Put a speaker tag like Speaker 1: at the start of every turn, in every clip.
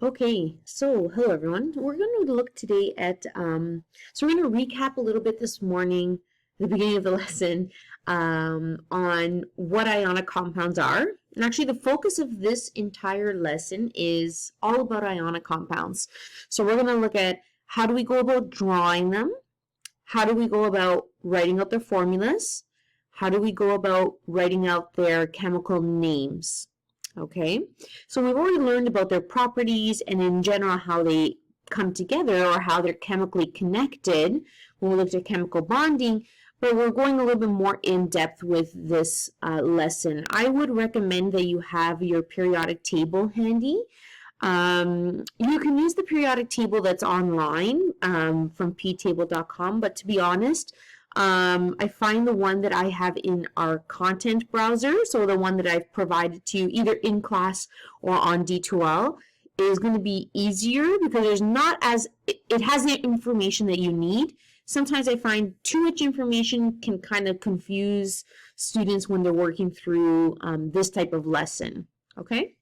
Speaker 1: Okay, so hello everyone. We're going to look today at, so we're going to recap a little bit this morning, the beginning of the lesson, on what ionic compounds are. And actually the focus of this entire lesson is all about ionic compounds. So we're going to look at how do we go about drawing them? How do we go about writing out their formulas? How do we go about writing out their chemical names? Okay, so we've already learned about their properties and in general how they come together or how they're chemically connected when we looked at chemical bonding, but we're going a little bit more in depth with this lesson. I would recommend that you have your periodic table handy. You can use the periodic table that's online from ptable.com, but to be honest, I find the one that I have in our content browser, so the one that I've provided to you either in class or on D2L, is going to be easier because there's not as, it has the information that you need. Sometimes I find too much information can kind of confuse students when they're working through this type of lesson, okay?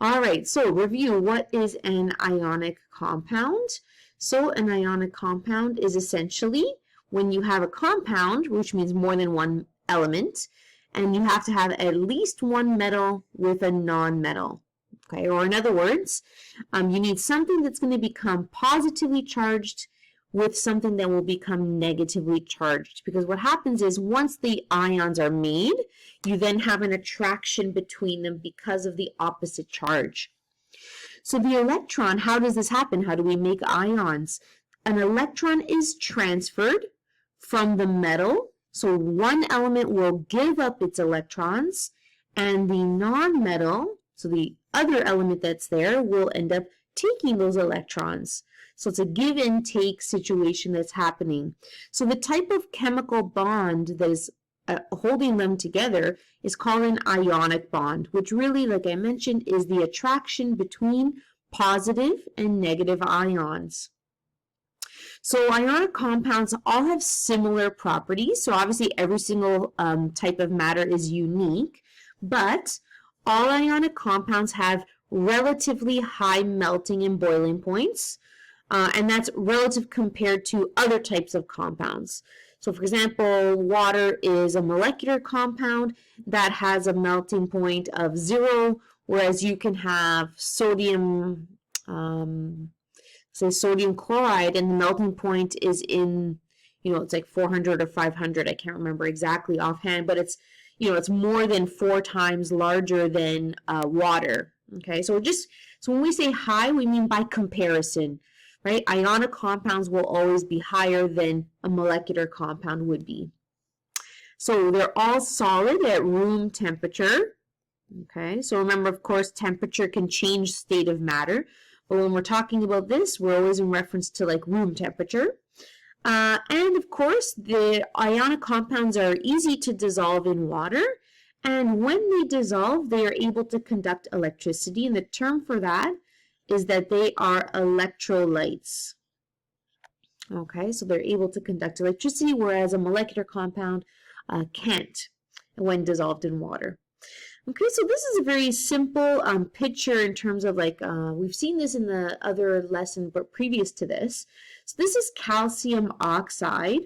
Speaker 1: All right, so review, what is an ionic compound? So an ionic compound is essentially when you have a compound, which means more than one element, and you have to have at least one metal with a non-metal. Okay, or in other words, you need something that's going to become positively charged with something that will become negatively charged. Because what happens is once the ions are made, you then have an attraction between them because of the opposite charge. So the electron, how does this happen? How do we make ions? An electron is transferred from the metal, so one element will give up its electrons, and the non-metal, so the other element that's there, will end up taking those electrons. So it's a give and take situation that's happening. So the type of chemical bond that is holding them together is called an ionic bond, which really, like I mentioned, is the attraction between positive and negative ions. So ionic compounds all have similar properties. So obviously every single type of matter is unique, but all ionic compounds have relatively high melting and boiling points, and that's relative compared to other types of compounds. So for example, water is a molecular compound that has a melting point of 0, whereas you can have sodium, say sodium chloride, and the melting point is in, it's like 400 or 500. I can't remember exactly offhand, but it's, it's more than 4 times larger than water. Okay, so when we say high, we mean by comparison, right? Ionic compounds will always be higher than a molecular compound would be. So they're all solid at room temperature. Okay, so remember, of course, temperature can change state of matter. But when we're talking about this, we're always in reference to like room temperature. And of course, the ionic compounds are easy to dissolve in water. And when they dissolve, they are able to conduct electricity. And the term for that is that they are electrolytes. Okay, so they're able to conduct electricity, whereas a molecular compound can't when dissolved in water. Okay, so this is a very simple picture in terms of like, we've seen this in the other lesson, but previous to this. So this is calcium oxide.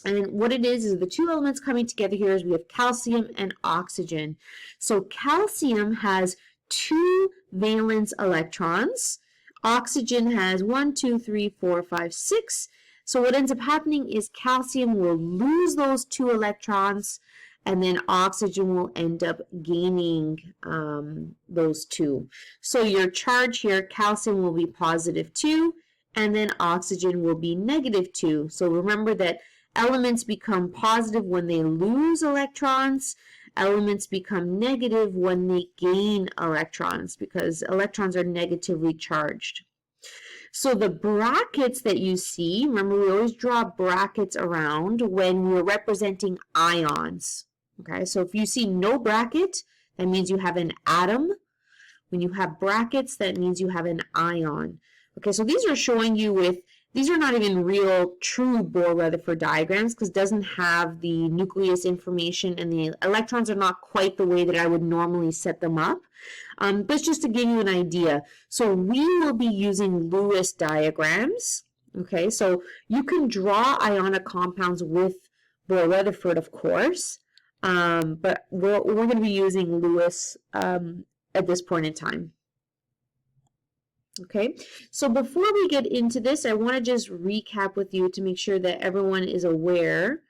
Speaker 1: And what it is the two elements coming together here is we have calcium and oxygen. So calcium has 2 valence electrons. Oxygen has 1, 2, 3, 4, 5, 6. So what ends up happening is calcium will lose those 2 electrons, and then oxygen will end up gaining those 2. So your charge here, calcium will be positive 2, and then oxygen will be negative 2. So remember that elements become positive when they lose electrons. Elements become negative when they gain electrons because electrons are negatively charged. So the brackets that you see, remember we always draw brackets around when we're representing ions. Okay, so if you see no bracket, that means you have an atom. When you have brackets, that means you have an ion. Okay, so these are showing you with these are not even real true Bohr-Rutherford diagrams because it doesn't have the nucleus information and the electrons are not quite the way that I would normally set them up. But it's just to give you an idea. So we will be using Lewis diagrams. Okay, so you can draw ionic compounds with Bohr-Rutherford, of course, but we're going to be using Lewis at this point in time. Okay, so before we get into this, I want to just recap with you to make sure that everyone is aware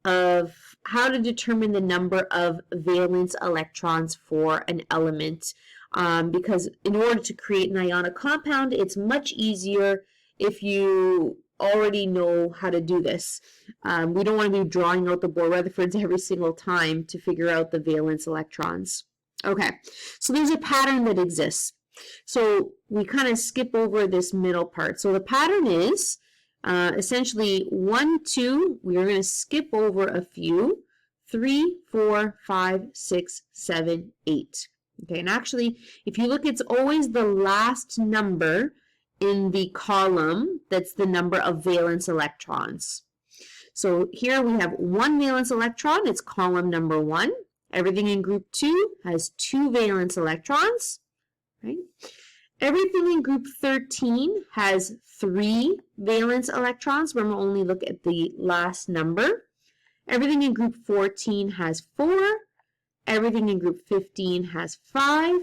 Speaker 1: of how to determine the number of valence electrons for an element. Because in order to create an ionic compound, it's much easier if you already know how to do this. We don't want to be drawing out the Bohr-Rutherfords every single time to figure out the valence electrons. Okay, so there's a pattern that exists. So we kind of skip over this middle part. So the pattern is essentially 1, 2, we're going to skip over a few, 3, 4, 5, 6, 7, 8. Okay, and actually, if you look, it's always the last number in the column that's the number of valence electrons. So here we have 1 valence electron, it's column number 1. Everything in group 2 has 2 valence electrons. Right? Everything in group 13 has 3 valence electrons. Remember, only look at the last number. Everything in group 14 has 4. Everything in group 15 has 5.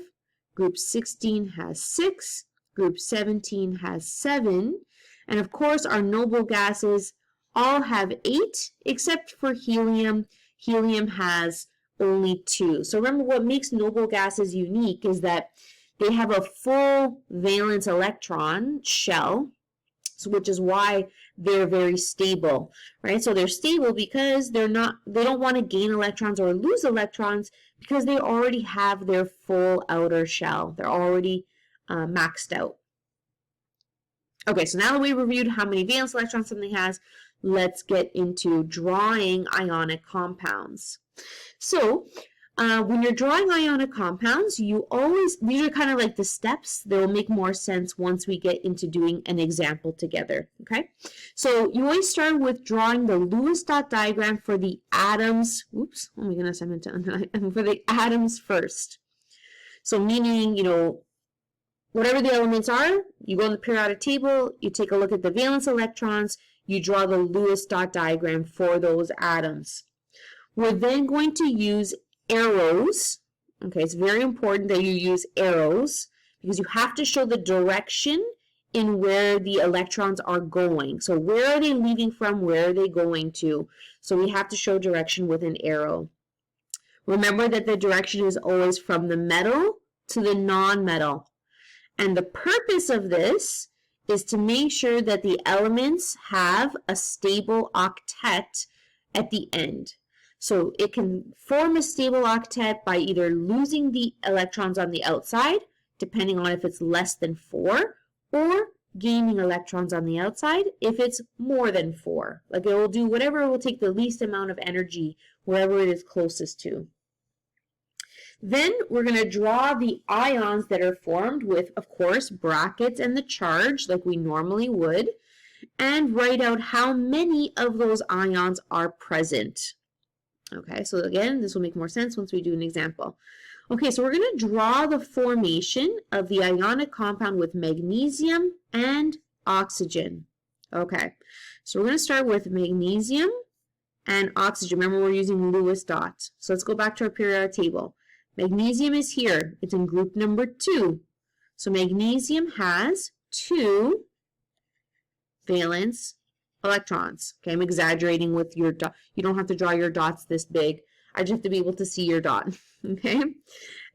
Speaker 1: Group 16 has 6. Group 17 has 7. And of course, our noble gases all have 8, except for helium. Helium has only 2. So remember, what makes noble gases unique is that they have a full valence electron shell, which is why they're very stable, right? So they're stable because they don't want to gain electrons or lose electrons because they already have their full outer shell. They're already maxed out. Okay, so now that we reviewed how many valence electrons something has, let's get into drawing ionic compounds. So, when you're drawing ionic compounds, these are kind of like the steps. They'll make more sense once we get into doing an example together, okay? So you always start with drawing the Lewis dot diagram for the atoms. Oops, oh my goodness, I meant to for the atoms first. So meaning, whatever the elements are, you go in the periodic table, you take a look at the valence electrons, you draw the Lewis dot diagram for those atoms. We're then going to use arrows. Okay, it's very important that you use arrows because you have to show the direction in where the electrons are going. So where are they leaving from? Where are they going to? So we have to show direction with an arrow. Remember that the direction is always from the metal to the non-metal. And the purpose of this is to make sure that the elements have a stable octet at the end. So it can form a stable octet by either losing the electrons on the outside, depending on if it's less than 4, or gaining electrons on the outside if it's more than 4. Like it will do whatever will take the least amount of energy wherever it is closest to. Then we're going to draw the ions that are formed with, of course, brackets and the charge like we normally would, and write out how many of those ions are present. Okay, so again, this will make more sense once we do an example. Okay, so we're going to draw the formation of the ionic compound with magnesium and oxygen. Okay, so we're going to start with magnesium and oxygen. Remember, we're using Lewis dot. So let's go back to our periodic table. Magnesium is here. It's in group number 2. So magnesium has 2 valence electrons. Okay, I'm exaggerating with your dot. You don't have to draw your dots this big. I just have to be able to see your dot. Okay.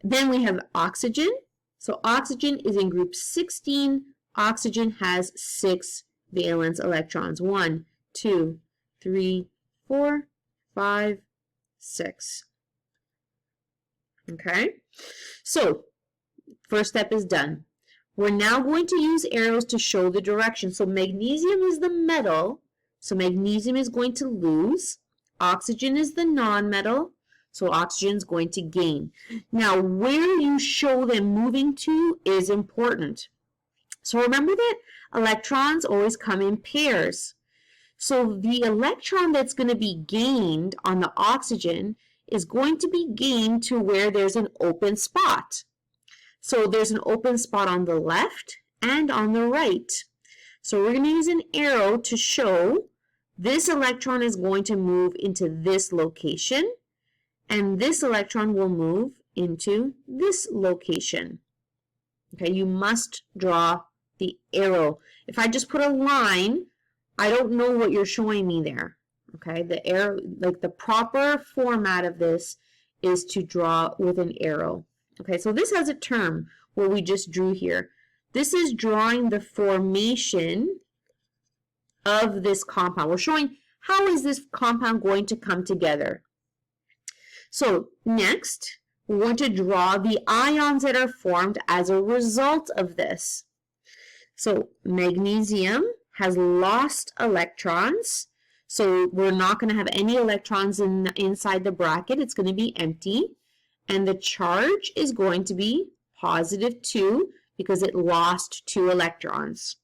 Speaker 1: Then we have oxygen. So oxygen is in group 16. Oxygen has 6 valence electrons. 1, 2, 3, 4, 5, 6. Okay. So first step is done. We're now going to use arrows to show the direction. So magnesium is the metal, so magnesium is going to lose. Oxygen is the non-metal, so oxygen is going to gain. Now, where you show them moving to is important. So remember that electrons always come in pairs. So the electron that's going to be gained on the oxygen is going to be gained to where there's an open spot. So there's an open spot on the left and on the right. So we're going to use an arrow to show this electron is going to move into this location, and this electron will move into this location. Okay, you must draw the arrow. If I just put a line, I don't know what you're showing me there. Okay, the arrow, like the proper format of this is to draw with an arrow. Okay, so this has a term where we just drew here. This is drawing the formation of this compound. We're showing how is this compound going to come together. So next, we want to draw the ions that are formed as a result of this. So magnesium has lost electrons, so we're not going to have any electrons inside the bracket. It's going to be empty, and the charge is going to be +2 because it lost 2 electrons.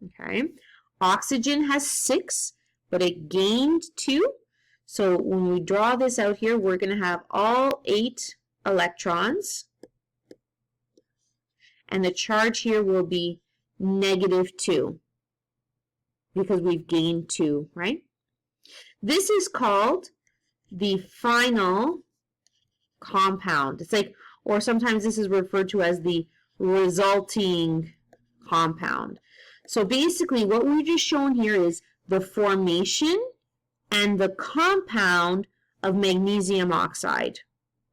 Speaker 1: Okay, oxygen has 6, but it gained 2. So when we draw this out here, we're going to have all 8 electrons, and the charge here will be -2 because we've gained 2, right? This is called the final compound. It's like, or sometimes this is referred to as the resulting compound. So basically what we've just shown here is the formation and the compound of magnesium oxide,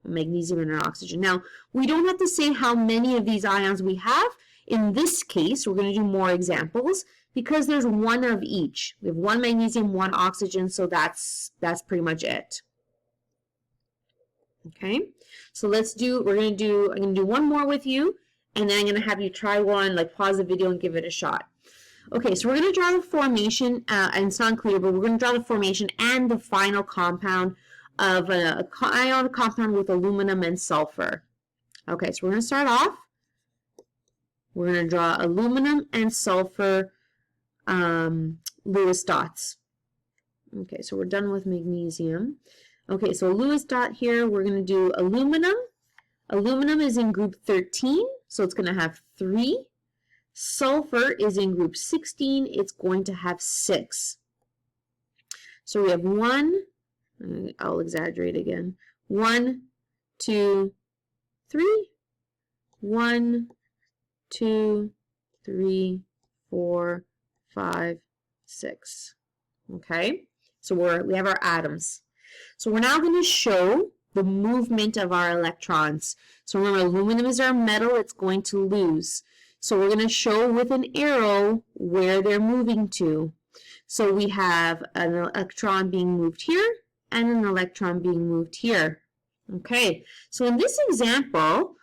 Speaker 1: magnesium and oxygen. Now, we don't have to say how many of these ions we have. In this case, we're going to do more examples because there's one of each. We have 1 magnesium, 1 oxygen, so that's pretty much it. Okay, so I'm going to do one more with you, and then I'm going to have you try one, like pause the video and give it a shot. Okay, so we're going to draw the formation, and it's not clear, but we're going to draw the formation and the final compound of an ionic compound with aluminum and sulfur. Okay, so we're going to start off. We're going to draw aluminum and sulfur Lewis dots. Okay, so we're done with magnesium. Okay, so Lewis dot here, we're going to do aluminum. Aluminum is in group 13, so it's going to have 3. Sulfur is in group 16, it's going to have 6. So we have 1, I'll exaggerate again, 1, 2, 3, 1, 2, 3, 4, 5, 6. Okay, so we have our atoms. So we're now going to show the movement of our electrons. So remember, aluminum is our metal, it's going to lose. So we're going to show with an arrow where they're moving to. So we have an electron being moved here and an electron being moved here. Okay, so in this example,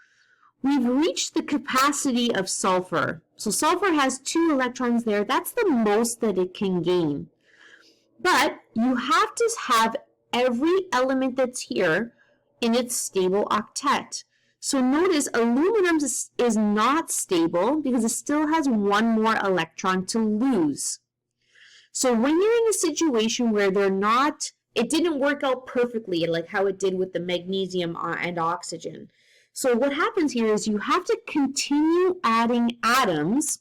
Speaker 1: we've reached the capacity of sulfur. So sulfur has 2 electrons there. That's the most that it can gain. But you have to have every element that's here in its stable octet. So notice aluminum is not stable because it still has 1 more electron to lose. So when you're in a situation where it didn't work out perfectly like how it did with the magnesium and oxygen. So what happens here is you have to continue adding atoms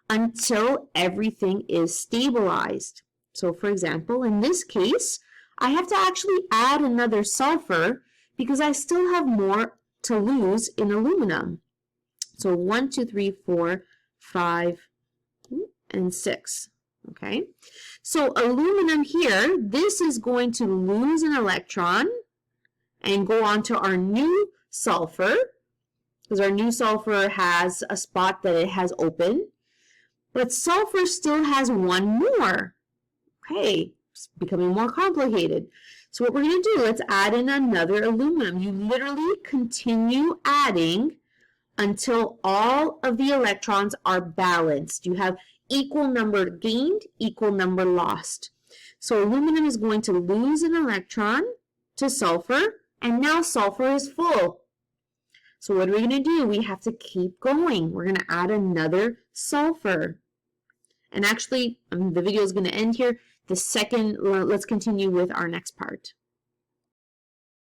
Speaker 1: until everything is stabilized. So for example, in this case, I have to actually add another sulfur because I still have more to lose in aluminum. So 1, 2, 3, 4, 5, and 6. Okay, so aluminum here, this is going to lose an electron and go on to our new sulfur, because our new sulfur has a spot that it has open, but sulfur still has 1 more. Okay, it's becoming more complicated. So what we're going to do, let's add in another aluminum. You literally continue adding until all of the electrons are balanced. You have equal number gained, equal number lost. So aluminum is going to lose an electron to sulfur, and now sulfur is full. So what are we going to do? We have to keep going. We're going to add another sulfur. And actually, the video is going to end here. Let's continue with our next part.